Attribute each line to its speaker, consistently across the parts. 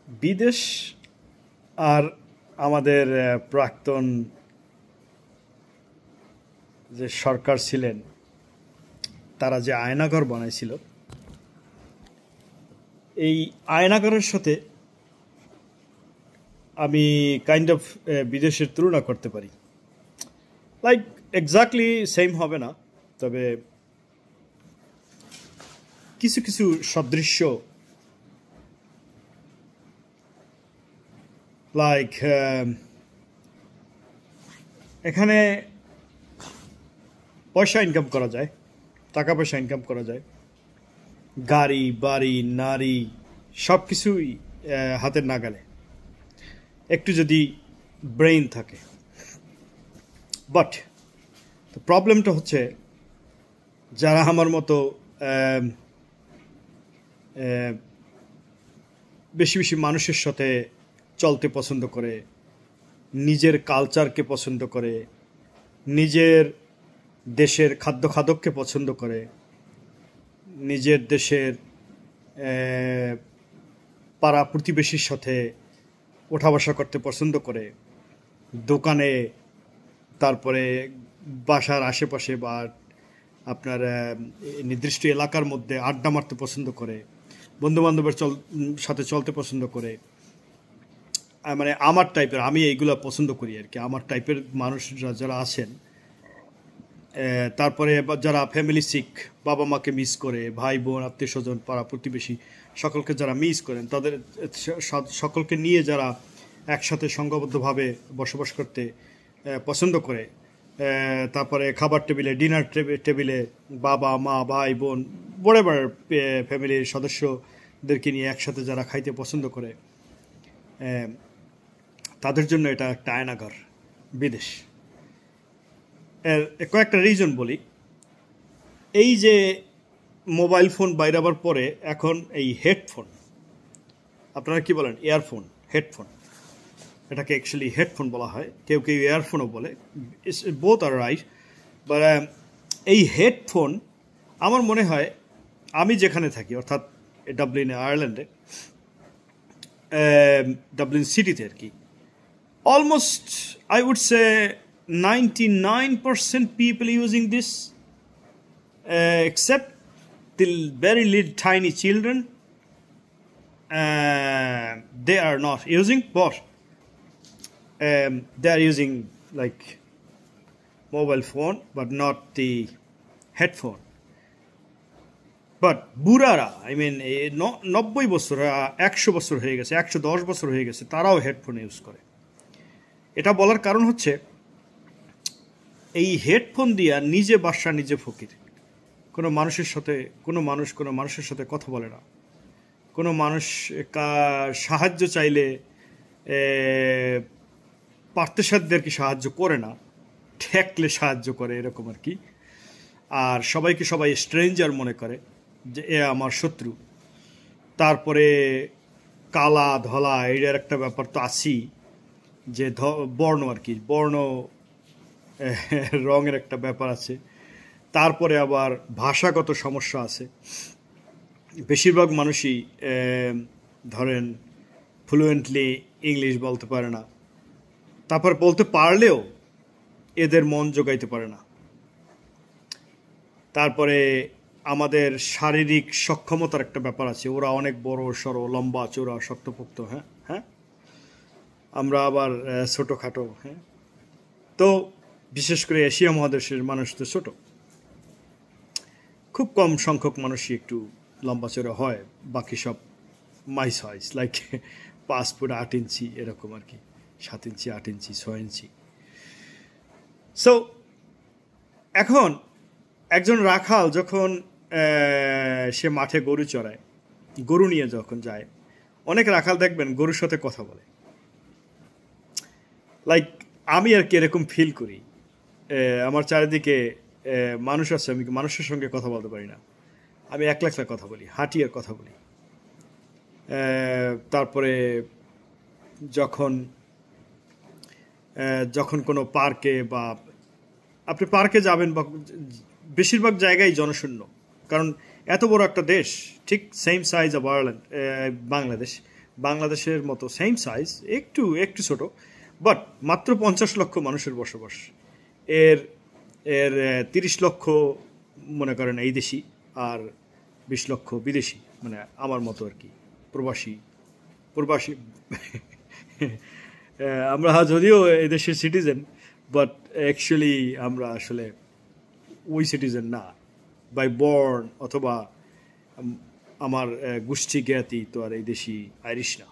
Speaker 1: বিদেশ আর আমাদের প্রাক্তন যে সরকার ছিলেন তারা যে আয়নাঘর বানাইছিল, এই আয়নাঘরের সাথে আমি কাইন্ড অফ বিদেশের তুলনা করতে পারি। লাইক এক্স্যাক্টলি সেম হবে না, তবে কিছু কিছু সাদৃশ্য, লাইক এখানে পয়সা ইনকাম করা যায়, টাকা পয়সা ইনকাম করা যায়, গাড়ি বাড়ি নারী সব কিছুই হাতের নাগালে, একটু যদি ব্রেইন থাকে। বাট প্রবলেমটা হচ্ছে যারা আমার মতো বেশি বেশি মানুষের সাথে চলতে পছন্দ করে, নিজের কালচারকে পছন্দ করে, নিজের দেশের খাদ্য খাদককে পছন্দ করে, নিজের দেশের পাড়া প্রতিবেশীর সাথে ওঠা বসা করতে পছন্দ করে, দোকানে, তারপরে বাসার আশেপাশে বা আপনার নির্দিষ্ট এলাকার মধ্যে আড্ডা মারতে পছন্দ করে, বন্ধুবান্ধবের সাথে চলতে পছন্দ করে, মানে আমার টাইপের, আমি এইগুলো পছন্দ করি আর কি, আমার টাইপের মানুষরা যারা আছেন। তারপরে যারা ফ্যামিলি সিক, বাবা মাকে মিস করে, ভাই বোন আত্মীয় স্বজন পাড়া প্রতিবেশী সকলকে যারা মিস করেন, তাদের সকলকে নিয়ে যারা একসাথে সংঘবদ্ধভাবে বসবাস করতে পছন্দ করে, তারপরে খাবার টেবিলে, ডিনার টেবিলে বাবা মা ভাই বোন বড় ফ্যামিলির সদস্যদেরকে নিয়ে একসাথে যারা খাইতে পছন্দ করে, তাদের জন্য এটা একটা আয়নাঘর বিদেশ। এর কয়েকটা রিজন বলি। এই যে মোবাইল ফোন বাইরাবার পরে এখন এই হেডফোন, আপনারা কি বলেন, ইয়ারফোন, হেডফোন, এটাকে অ্যাকচুয়ালি হেডফোন বলা হয়, কেউ কেউ ইয়ারফোনও বলে, বোথ আর রাইট। বাট এই হেডফোন আমার মনে হয়, আমি যেখানে থাকি অর্থাৎ ডাবলিনে, আয়ারল্যান্ডে, ডাবলিন সিটিতে আর কি, almost I would say 99% people using this, except the very little tiny children, they are not using, but they are using like mobile phone but not the headphone. But বুড়ারা, আই মিন 90 বছর 100 বছর হয়ে গেছে, 110 বছর হয়ে গেছে, তারাও headphone use করে। এটা বলার কারণ হচ্ছে এই হেডফোন দিয়া নিজে বাদশা নিজে ফকির। কোনো মানুষের সাথে কথা বলে না, কোনো মানুষ সাহায্য চাইলে পার্থসাধ্যদেরকে সাহায্য করে না, ঠেকলে সাহায্য করে, এরকম আর কি। আর সবাইকে সবাই স্ট্রেঞ্জার মনে করে যে এ আমার শত্রু। তারপরে কালা ধলা এটার একটা ব্যাপার তো আছেই, যে বর্ণ আর কি, বর্ণ রঙের একটা ব্যাপার আছে। তারপরে আবার ভাষাগত সমস্যা আছে। বেশিরভাগ মানুষই ধরেন ফ্লুয়েন্টলি ইংলিশ বলতে পারে না, তারপর বলতে পারলেও এদের মন জোগাইতে পারে না। তারপরে আমাদের শারীরিক সক্ষমতার একটা ব্যাপার আছে, ওরা অনেক বড় সড়ো, লম্বা চোরা, শক্তপোক্ত, হ্যাঁ, আমরা আবার ছোটোখাটো। হ্যাঁ, তো বিশেষ করে এশিয়া মহাদেশের মানুষ তো ছোট, খুব কম সংখ্যক মানুষই একটু লম্বা চোরা হয়, বাকি সব মাই সাইজ, লাইক 5 ফুট 8 ইঞ্চি এরকম আর কি, 7 ইঞ্চি 8 ইঞ্চি 6 ইঞ্চি। সো এখন একজন রাখাল যখন সে মাঠে গরু চড়ায়, গরু নিয়ে যখন যায়, অনেক রাখাল দেখবেন গরুর সাথে কথা বলে। লাইক আমি আর কি এরকম ফিল করি, আমার চারিদিকে মানুষ আছে, আমি মানুষের সঙ্গে কথা বলতে পারি না, আমি একলা কথা বলি, হাঁটি আর কথা বলি। তারপরে যখন কোনো পার্কে, বা আপনি পার্কে যাবেন, বা বেশিরভাগ জায়গায় জনশূন্য, কারণ এত বড় একটা দেশ, ঠিক same size of Ireland, Bangladesh, বাংলাদেশের মতো সেম সাইজ, একটু একটু ছোট, বাট মাত্র 50 লক্ষ মানুষের বসবাস। এর এর 30 লক্ষ মনে করেন এই দেশি, আর 20 লক্ষ বিদেশি, মানে আমার মতো আর কি, প্রবাসী প্রবাসী আমরা যদিও এই দেশের সিটিজেন, বাট অ্যাকচুয়ালি আমরা আসলে ওই সিটিজেন না, বাই বর্ন অথবা আমার গোষ্ঠী জ্ঞাতি তো আর এই দেশি আইরিশ না।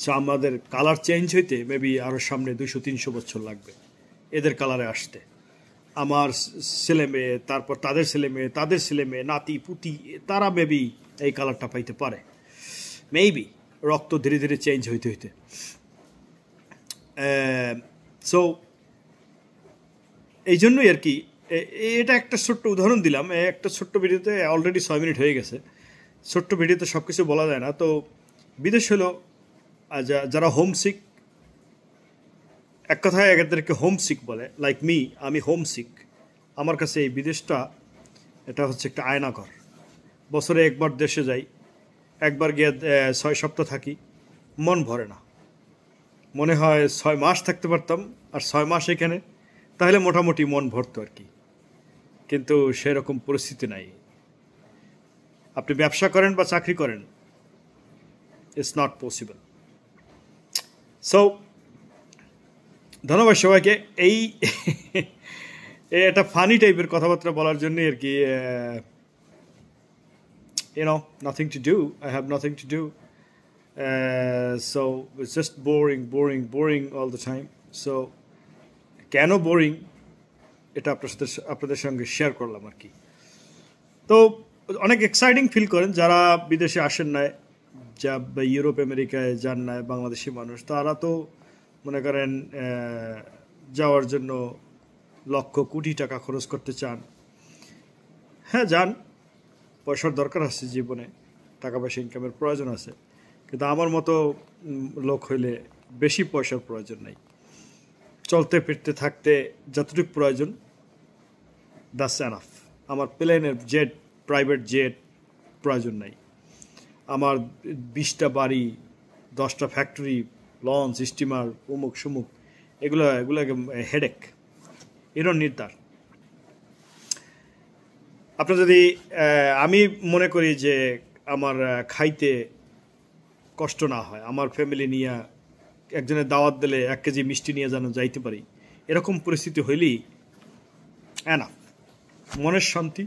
Speaker 1: সো আমাদের কালার চেঞ্জ হইতে মেবি আরও সামনে 200-300 বছর লাগবে এদের কালারে আসতে। আমার ছেলে মেয়ে, তারপর তাদের ছেলে মেয়ে, তাদের ছেলে মেয়ে, নাতি পুতি, তারা মেবি এই কালারটা পাইতে পারে, মেবি রক্ত ধীরে ধীরে চেঞ্জ হইতে হইতে। সো এই জন্যই আর কি এটা একটা ছোট্ট উদাহরণ দিলাম। একটা ছোট্ট ভিডিওতে অলরেডি 6 মিনিট হয়ে গেছে। ছোট্ট ভিডিওতে সব কিছু বলা যায় না। তো বিদেশ হলো যারা হোমসিক, এক কথায় এদেরকে হোমসিক বলে, লাইক মি, আমি হোমসিক। আমার কাছে এই বিদেশটা এটা হচ্ছে একটা আয়নাঘর। বছরে একবার দেশে যাই, একবার গিয়ে 6 সপ্তাহ থাকি, মন ভরে না। মনে হয় 6 মাস থাকতে পারতাম, আর 6 মাস এখানে, তাহলে মোটামুটি মন ভরতো আর কি। কিন্তু সেরকম পরিস্থিতি নাই। আপনি ব্যবসা করেন বা চাকরি করেন, ইটস নট পসিবল। সো ধন্যবাদ সবাইকে। এই একটা ফানি টাইপের কথাবার্তা বলার জন্য আর কি, nothing to do. I have nothing to do. So it's just boring all the time. So কেন বোরিং এটা আপনাদের সঙ্গে শেয়ার করলাম আর কি। তো অনেক এক্সাইটিং ফিল করেন যারা বিদেশে আসেন না, যা ইউরোপ আমেরিকায় যান না বাংলাদেশি মানুষ, তারা তো মনে করেন যাওয়ার জন্য লক্ষ কোটি টাকা খরচ করতে চান। হ্যাঁ যান, পয়সার দরকার আছে জীবনে, টাকা পয়সা ইনকামের প্রয়োজন আছে, কিন্তু আমার মতো লোক হইলে বেশি পয়সার প্রয়োজন নাই। চলতে ফিরতে থাকতে যতটুকু প্রয়োজন, দ্যাটস এনাফ। আমার প্লেনের জেট, প্রাইভেট জেট প্রয়োজন নাই। আমার 20টা বাড়ি, 10টা ফ্যাক্টরি, লঞ্চ, স্টিমার, অমুক সুমুক, এগুলো হেডেক, এরও নির্দার। আপনার যদি আমি মনে করি যে আমার খাইতে কষ্ট না হয়, আমার ফ্যামিলি নিয়ে একজনের দাওয়াত দিলে 1 কেজি মিষ্টি নিয়ে যেন যাইতে পারি, এরকম পরিস্থিতি হইলেই এনাফ। মনের শান্তি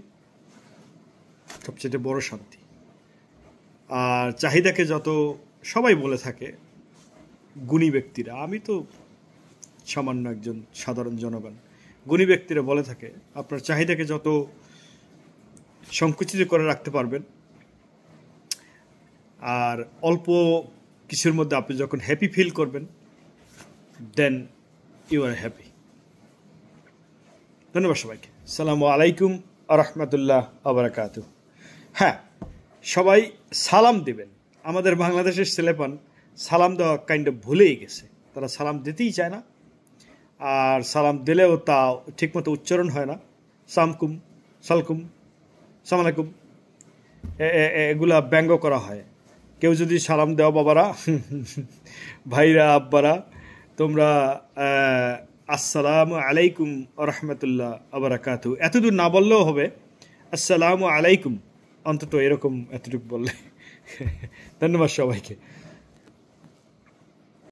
Speaker 1: সবচেয়ে বড় শান্তি। আর চাহিদাকে যত সবাই বলে থাকে গুণী ব্যক্তিরা, আমি তো সামান্য একজন সাধারণ জনগণ, গুণী ব্যক্তিরা বলে থাকে আপনার চাহিদাকে যত সংকুচিত করে রাখতে পারবেন, আর অল্প কিছুর মধ্যে আপনি যখন হ্যাপি ফিল করবেন, দেন ইউ আর হ্যাপি। ধন্যবাদ সবাইকে। আসসালামু আলাইকুম ওয়া রাহমাতুল্লাহ ওয়া বারাকাতুহু। হ্যাঁ, সবাই সালাম দিবেন। আমাদের বাংলাদেশের ছেলেপান সালাম দেওয়া কাইন্ড অফ ভুলেই গেছে, তারা সালাম দিতেই চায় না, আর সালাম দিলেও তা ঠিকমতো উচ্চারণ হয় না। সামকুম, সালকুম, সালাম আলাইকুম, এগুলা ব্যঙ্গ করা হয়। কেউ যদি সালাম দেওয়া বাবারা, ভাইরা, আব্বারা, তোমরা আসসালামু আলাইকুম ওয়া রাহমাতুল্লাহ ওয়া বারাকাতুহু এতদূর না বললেও হবে, আসসালামু আলাইকুম অন্তত এরকম এতটুকু বললে। ধন্যবাদ সবাইকে।